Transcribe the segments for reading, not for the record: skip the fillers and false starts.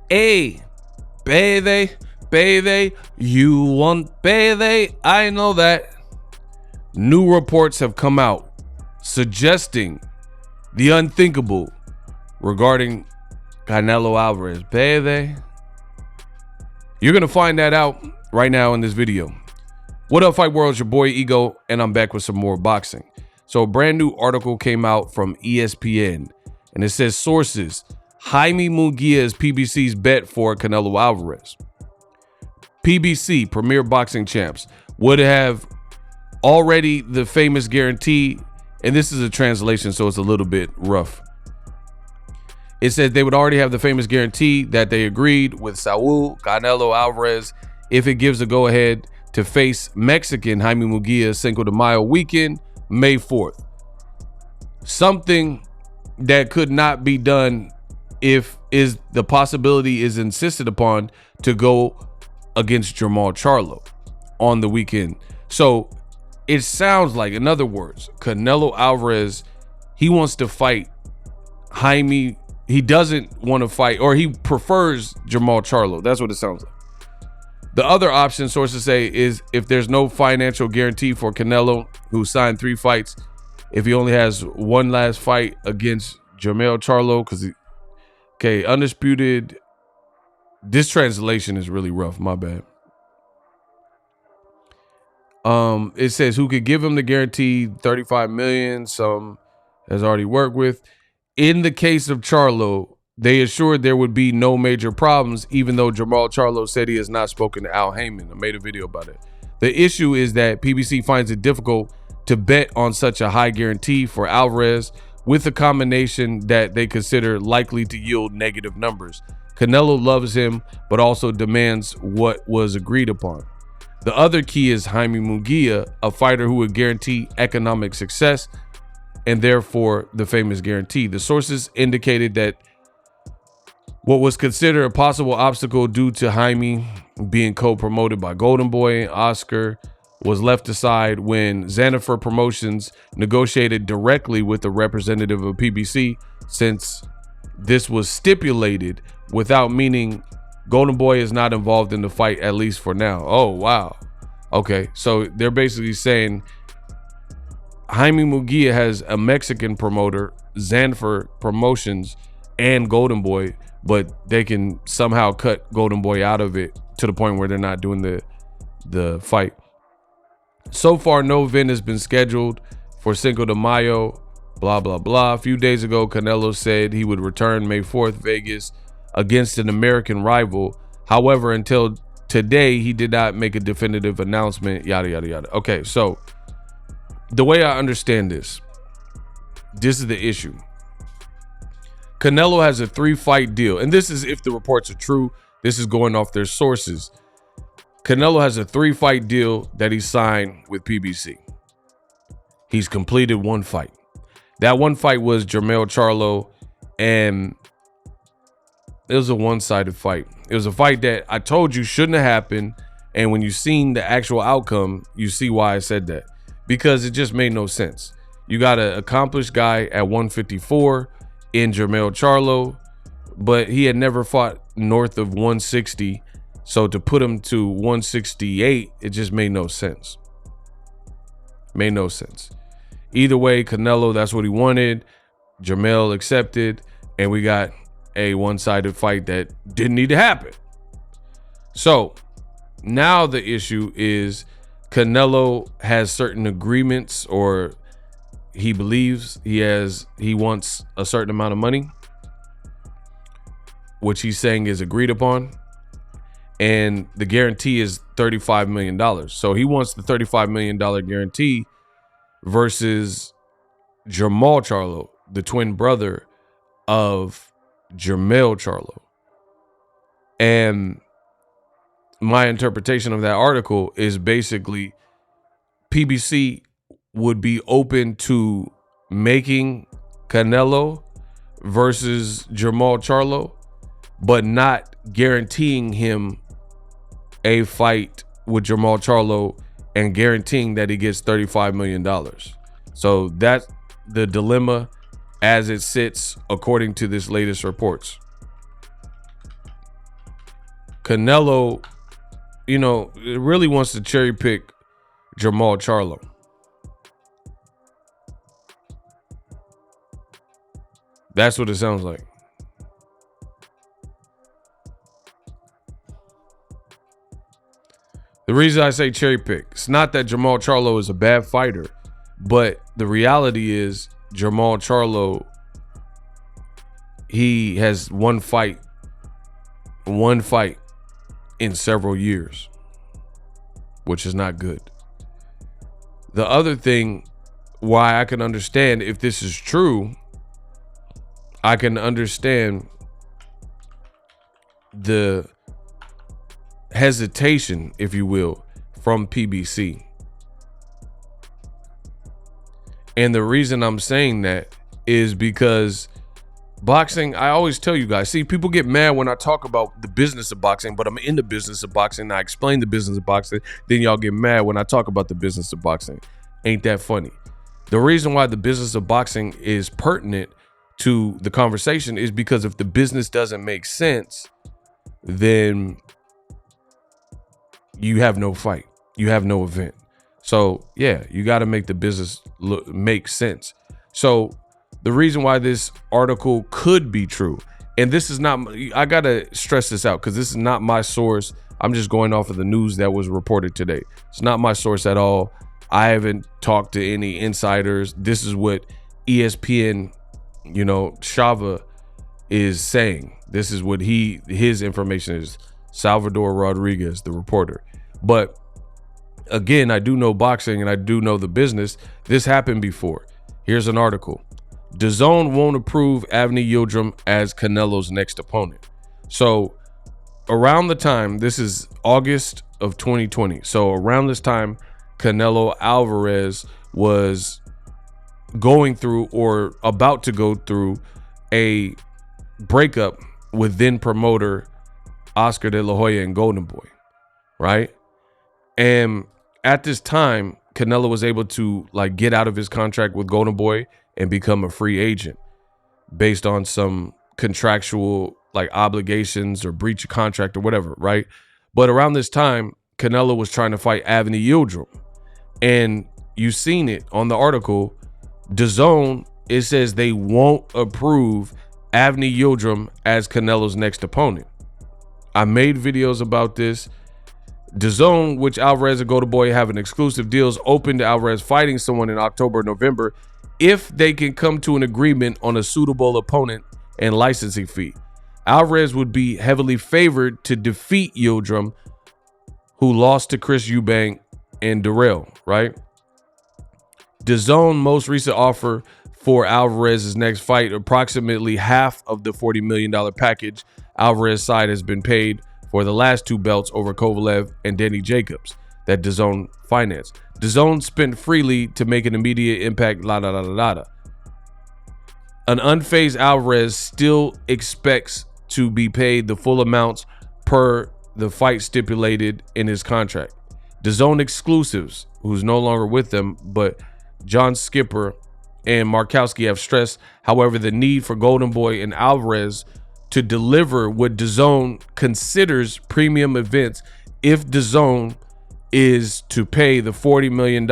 Hey, baby, you want baby? I know that. New reports have come out suggesting the unthinkable regarding Canelo Alvarez. Baby, you're going to find that out right now in this video. What up, Fight World? It's your boy Ego, and I'm back with some more boxing. So a brand new article came out from ESPN, and it says sources, Jamie Munguia is PBC's bet for Canelo Alvarez. PBC, Premier Boxing Champs, would have already the famous guarantee, and this is a translation, so it's a little bit rough. It says they would already have the famous guarantee that they agreed with Saul Canelo Alvarez if it gives a go-ahead to face Mexican Jamie Munguia Cinco de Mayo weekend, May 4th. Something that could not be done if the possibility is insisted upon to go against Jermall Charlo on the weekend. So it sounds like, in other words, Canelo Alvarez, he wants to fight Jamie. He doesn't want to fight, or he prefers Jermall Charlo. That's what it sounds like. The other option, sources say, is if there's no financial guarantee for Canelo, who signed 3 fights, if he only has one last fight against Jermell Charlo, okay, undisputed. This translation is really rough. My bad. It says who could give him the guaranteed 35 million. Some has already worked with. In the case of Charlo, they assured there would be no major problems, even though Jermall Charlo said he has not spoken to Al Haymon. I made a video about it. The issue is that PBC finds it difficult to bet on such a high guarantee for Alvarez, with a combination that they consider likely to yield negative numbers. Canelo loves him, but also demands what was agreed upon. The other key is Jamie Munguia, a fighter who would guarantee economic success and therefore the famous guarantee. The sources indicated that what was considered a possible obstacle due to Jamie being co-promoted by Golden Boy and Oscar was left aside when Xanafer Promotions negotiated directly with the representative of PBC, since this was stipulated without meaning Golden Boy is not involved in the fight, at least for now. Oh, wow. Okay, so they're basically saying Jamie Munguia has a Mexican promoter, Xanafer Promotions, and Golden Boy, but they can somehow cut Golden Boy out of it to the point where they're not doing the fight. So far, no event has been scheduled for Cinco de Mayo, blah, blah, blah. A few days ago, Canelo said he would return May 4th, Vegas, against an American rival. However, until today, he did not make a definitive announcement, yada, yada, yada. Okay, so the way I understand this is the issue. Canelo has a 3-fight deal, and this is if the reports are true. This is going off their sources. Canelo has a 3-fight deal that he signed with PBC. He's completed 1 fight. That 1 fight was Jermell Charlo, and it was a one-sided fight. It was a fight that I told you shouldn't have happened, and when you seen the actual outcome, you see why I said that. Because it just made no sense. You got an accomplished guy at 154 in Jermell Charlo, but he had never fought north of 160. So to put him to 168, it just made no sense. Made no sense. Either way, Canelo, that's what he wanted. Jermell accepted, and we got a one-sided fight that didn't need to happen. So now the issue is Canelo has certain agreements, or he believes he wants a certain amount of money, which he's saying is agreed upon. And the guarantee is $35 million. So he wants the $35 million guarantee versus Jermall Charlo, the twin brother of Jermell Charlo. And my interpretation of that article is basically PBC would be open to making Canelo versus Jermall Charlo, but not guaranteeing him a fight with Jermall Charlo and guaranteeing that he gets $35 million. So that's the dilemma as it sits according to this latest reports. Canelo, it really wants to cherry pick Jermall Charlo. That's what it sounds like. The reason I say cherry pick, it's not that Jermall Charlo is a bad fighter, but the reality is Jermall Charlo, he has one fight in several years, which is not good. The other thing why I can understand if this is true, I can understand the hesitation, if you will, from PBC. And the reason I'm saying that is because boxing, I always tell you guys, see, people get mad when I talk about the business of boxing, but I'm in the business of boxing. I explain the business of boxing. Then y'all get mad when I talk about the business of boxing. Ain't that funny? The reason why the business of boxing is pertinent to the conversation is because if the business doesn't make sense, then you have no fight. You have no event. So yeah, you got to make the business make sense. So the reason why this article could be true, and this is not, I got to stress this out because this is not my source. I'm just going off of the news that was reported today. It's not my source at all. I haven't talked to any insiders. This is what ESPN, Shava is saying. This is what his information is. Salvador Rodriguez, the reporter. But again, I do know boxing and I do know the business. This happened before. Here's an article. DAZN won't approve Avni Yildirim as Canelo's next opponent. So around the time, this is August of 2020. So around this time, Canelo Alvarez was going through or about to go through a breakup with then promoter Oscar De La Hoya and Golden Boy, right? And at this time, Canelo was able to get out of his contract with Golden Boy and become a free agent based on some contractual obligations or breach of contract or whatever, right? But around this time, Canelo was trying to fight Avni Yildirim. And you've seen it on the article. DAZN, it says they won't approve Avni Yildirim as Canelo's next opponent. I made videos about this. DAZN, which Alvarez and Golden Boy have an exclusive deals open to Alvarez fighting someone in October or November if they can come to an agreement on a suitable opponent and licensing fee. Alvarez would be heavily favored to defeat Yildirim, who lost to Chris Eubank and Darrell, right? DAZN most recent offer for Alvarez's next fight, approximately half of the $40 million package Alvarez side has been paid for the last two belts over Kovalev and Danny Jacobs that DAZN financed. DAZN spent freely to make an immediate impact, An unfazed Alvarez still expects to be paid the full amounts per the fight stipulated in his contract. DAZN exclusives, who's no longer with them, but John Skipper and Markowski have stressed, however, the need for Golden Boy and Alvarez to deliver what DAZN considers premium events if DAZN is to pay the $40 million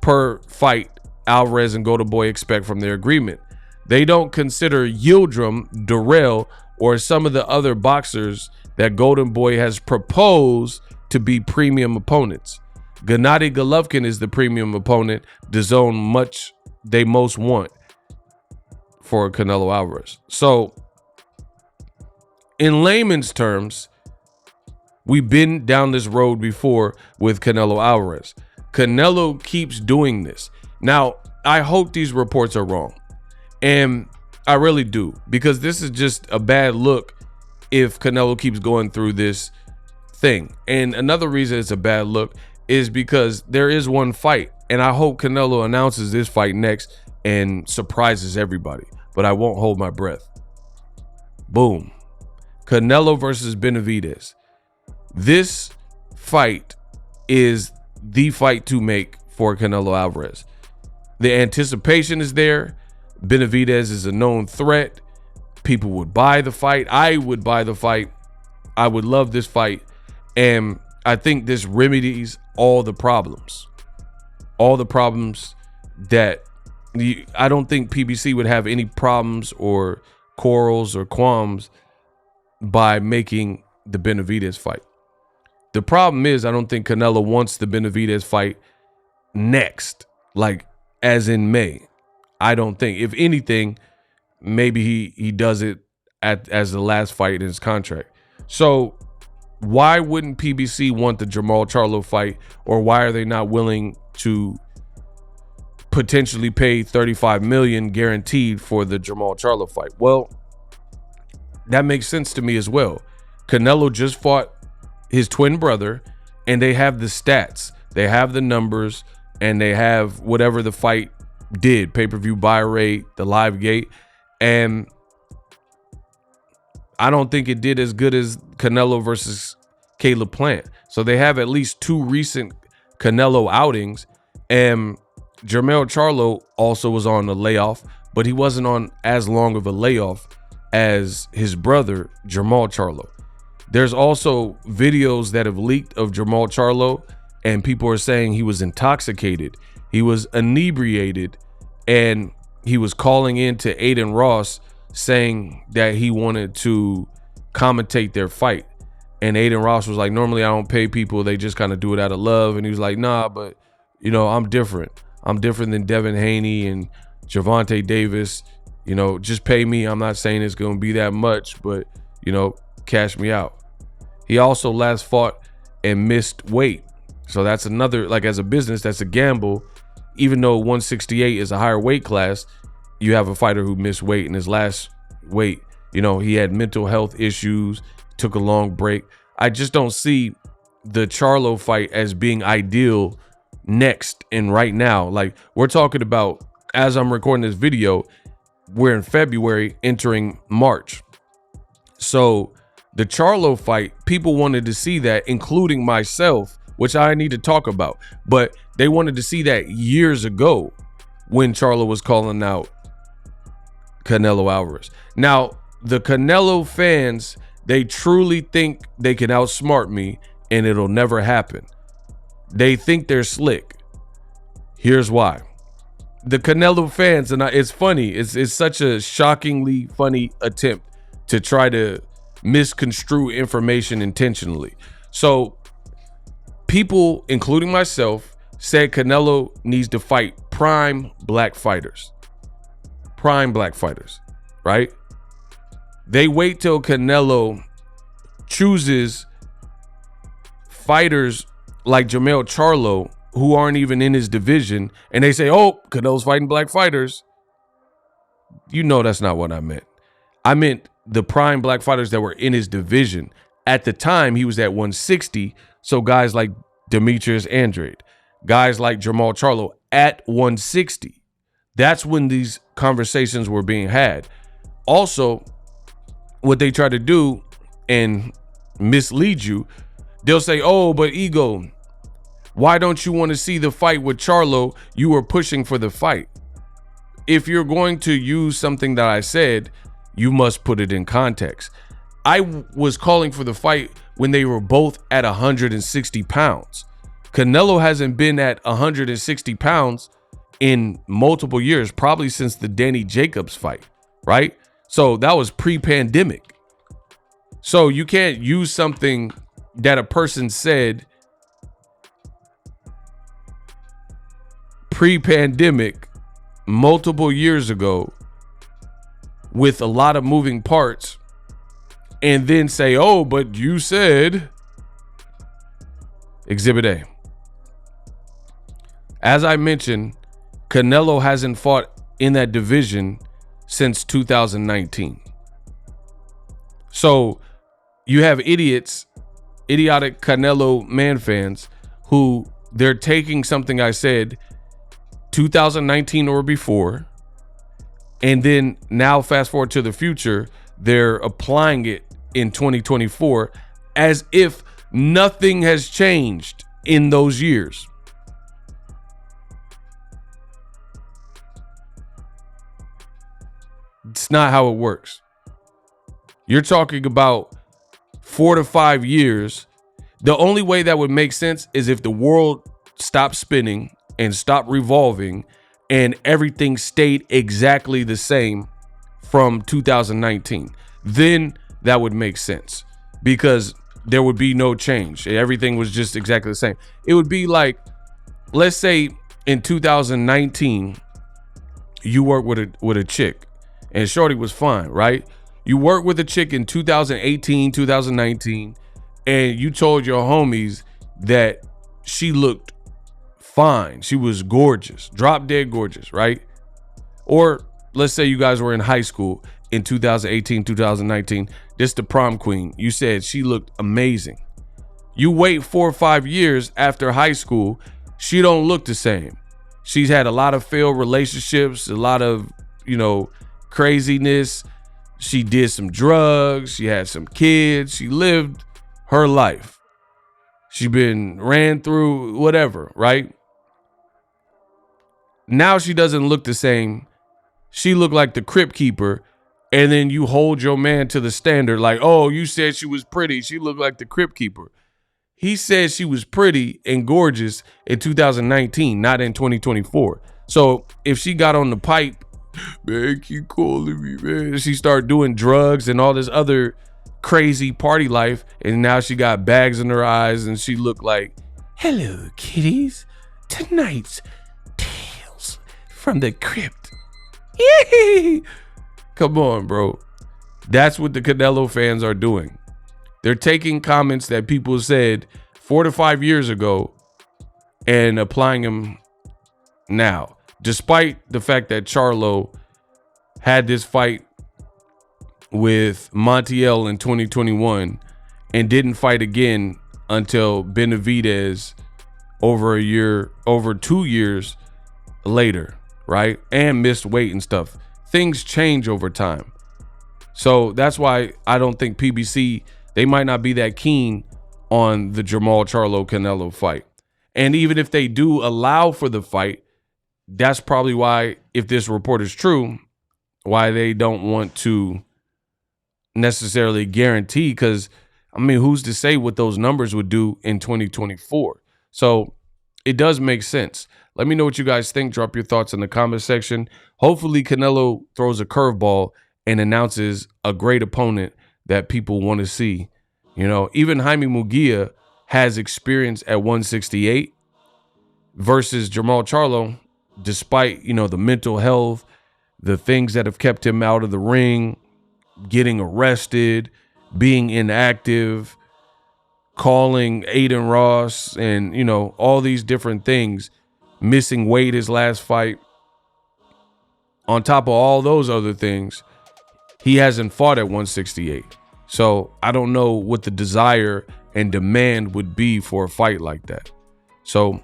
per fight Alvarez and Golden Boy expect from their agreement. They don't consider Yildirim, Darrell, or some of the other boxers that Golden Boy has proposed to be premium opponents. Gennady Golovkin is the premium opponent DAZN they most want for Canelo Alvarez. So in layman's terms, we've been down this road before with Canelo Alvarez. Canelo keeps doing this. Now, I hope these reports are wrong. And I really do, because this is just a bad look if Canelo keeps going through this thing. And another reason it's a bad look is because there is one fight, and I hope Canelo announces this fight next and surprises everybody, but I won't hold my breath. Boom. Canelo versus Benavidez. This fight is the fight to make for Canelo Alvarez. The anticipation is there. Benavidez is a known threat. People would buy the fight. I would buy the fight. I would love this fight. And I think this remedies all the problems. All the problems that I don't think PBC would have any problems or quarrels or qualms by making the Benavidez fight. The problem is I don't think Canelo wants the Benavidez fight next, like as in May. I don't think. If anything, maybe he does it as the last fight in his contract. So why wouldn't PBC want the Jermall Charlo fight, or why are they not willing to potentially pay $35 million guaranteed for the Jermall Charlo fight? Well, that makes sense to me as well. Canelo just fought his twin brother, and they have the stats, they have the numbers, and they have whatever the fight did, pay-per-view buy rate, the live gate, and I don't think it did as good as Canelo versus Caleb Plant. So they have at least 2 recent Canelo outings, and Jermell Charlo also was on a layoff, but he wasn't on as long of a layoff as his brother Jermall Charlo. There's also videos that have leaked of Jermall Charlo, and people are saying he was intoxicated, he was inebriated, and he was calling in to Aiden Ross saying that he wanted to commentate their fight. And Aiden Ross was like, normally I don't pay people, they just kind of do it out of love. And he was like, nah, but you know, I'm different than Devin Haney and Gervonta Davis. You know, just pay me. I'm not saying it's going to be that much, but you know, cash me out. He also last fought and missed weight. So that's another, like, as a business, that's a gamble. Even though 168 is a higher weight class, you have a fighter who missed weight in his last weight. You know, he had mental health issues, took a long break. I just don't see the Charlo fight as being ideal next and right now. Like, we're talking about, as I'm recording this video, we're in February entering March. So the Charlo fight, people wanted to see that, including myself, which I need to talk about, but they wanted to see that years ago when Charlo was calling out Canelo Alvarez. Now, the Canelo fans, they truly think they can outsmart me and it'll never happen. They think they're slick. Here's why. The Canelo fans, and it's funny, it's such a shockingly funny attempt to try to misconstrue information intentionally. So people, including myself, said Canelo needs to fight prime black fighters. Prime black fighters, right? They wait till Canelo chooses fighters like Jermell Charlo, who aren't even in his division, and they say, oh, Canelo's fighting black fighters. You know that's not what I meant. I meant the prime black fighters that were in his division. At the time, he was at 160, so guys like Demetrius Andrade, guys like Jermall Charlo at 160. That's when these conversations were being had. Also, what they try to do and mislead you, they'll say, oh, but Ego, why don't you want to see the fight with Charlo? You were pushing for the fight. If you're going to use something that I said, you must put it in context. I was calling for the fight when they were both at 160 pounds. Canelo hasn't been at 160 pounds in multiple years, probably since the Danny Jacobs fight, right? So that was pre-pandemic. So you can't use something that a person said pre-pandemic multiple years ago with a lot of moving parts and then say, oh, but you said. Exhibit A. As I mentioned, Canelo hasn't fought in that division since 2019. So you have idiotic Canelo man fans who they're taking something I said 2019 or before, and then now fast forward to the future, they're applying it in 2024 as if nothing has changed in those years. It's not how it works. You're talking about 4 to 5 years, the only way that would make sense is if the world stopped spinning and stopped revolving and everything stayed exactly the same from 2019. Then that would make sense, because there would be no change. Everything was just exactly the same. It would be like, let's say in 2019, you work with a chick and shorty was fine, right? You work with a chick in 2018, 2019, and you told your homies that she looked fine. She was gorgeous, drop dead gorgeous, right? Or let's say you guys were in high school in 2018, 2019. This the prom queen. You said she looked amazing. You wait 4 or 5 years after high school, she don't look the same. She's had a lot of failed relationships, a lot of, craziness. She did some drugs. She had some kids. She lived her life. She been ran through whatever, right? Now she doesn't look the same. She looked like the crypt keeper. And then you hold your man to the standard like, oh, you said she was pretty. She looked like the crypt keeper. He said she was pretty and gorgeous in 2019, not in 2024. So if she got on the pipe, man, keep calling me, man. She started doing drugs and all this other crazy party life, and now she got bags in her eyes and she looked like, hello, kitties. Tonight's tales from the crypt. Yay! Come on, bro. That's what the Canelo fans are doing. They're taking comments that people said 4 to 5 years ago and applying them now, despite the fact that Charlo had this fight with Montiel in 2021 and didn't fight again until Benavidez over 2 years later, right? And missed weight and stuff. Things change over time. So that's why I don't think PBC, they might not be that keen on the Jermall Charlo Canelo fight. And even if they do allow for the fight, that's probably why, if this report is true, why they don't want to necessarily guarantee, because who's to say what those numbers would do in 2024? So it does make sense. Let me know what you guys think. Drop your thoughts in the comment section. Hopefully Canelo throws a curveball and announces a great opponent that people want to see. Even Jamie Munguia has experience at 168 versus Jermall Charlo, despite, the mental health, the things that have kept him out of the ring, getting arrested, being inactive, calling Aiden Ross, and, all these different things, missing weight his last fight. On top of all those other things, he hasn't fought at 168. So I don't know what the desire and demand would be for a fight like that. So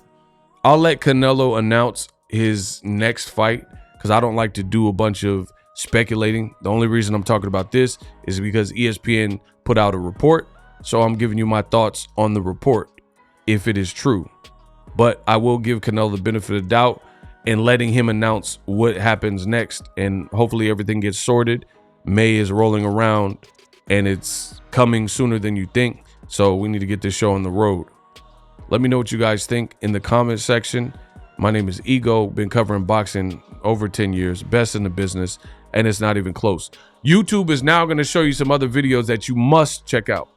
I'll let Canelo announce his next fight, because I don't like to do a bunch of speculating. The only reason I'm talking about this is because ESPN put out a report. So I'm giving you my thoughts on the report, if it is true. But I will give Canelo the benefit of the doubt and letting him announce what happens next. And hopefully everything gets sorted. May is rolling around and it's coming sooner than you think. So we need to get this show on the road. Let me know what you guys think in the comment section. My name is Ego. Been covering boxing over 10 years. Best in the business. And it's not even close. YouTube is now going to show you some other videos that you must check out.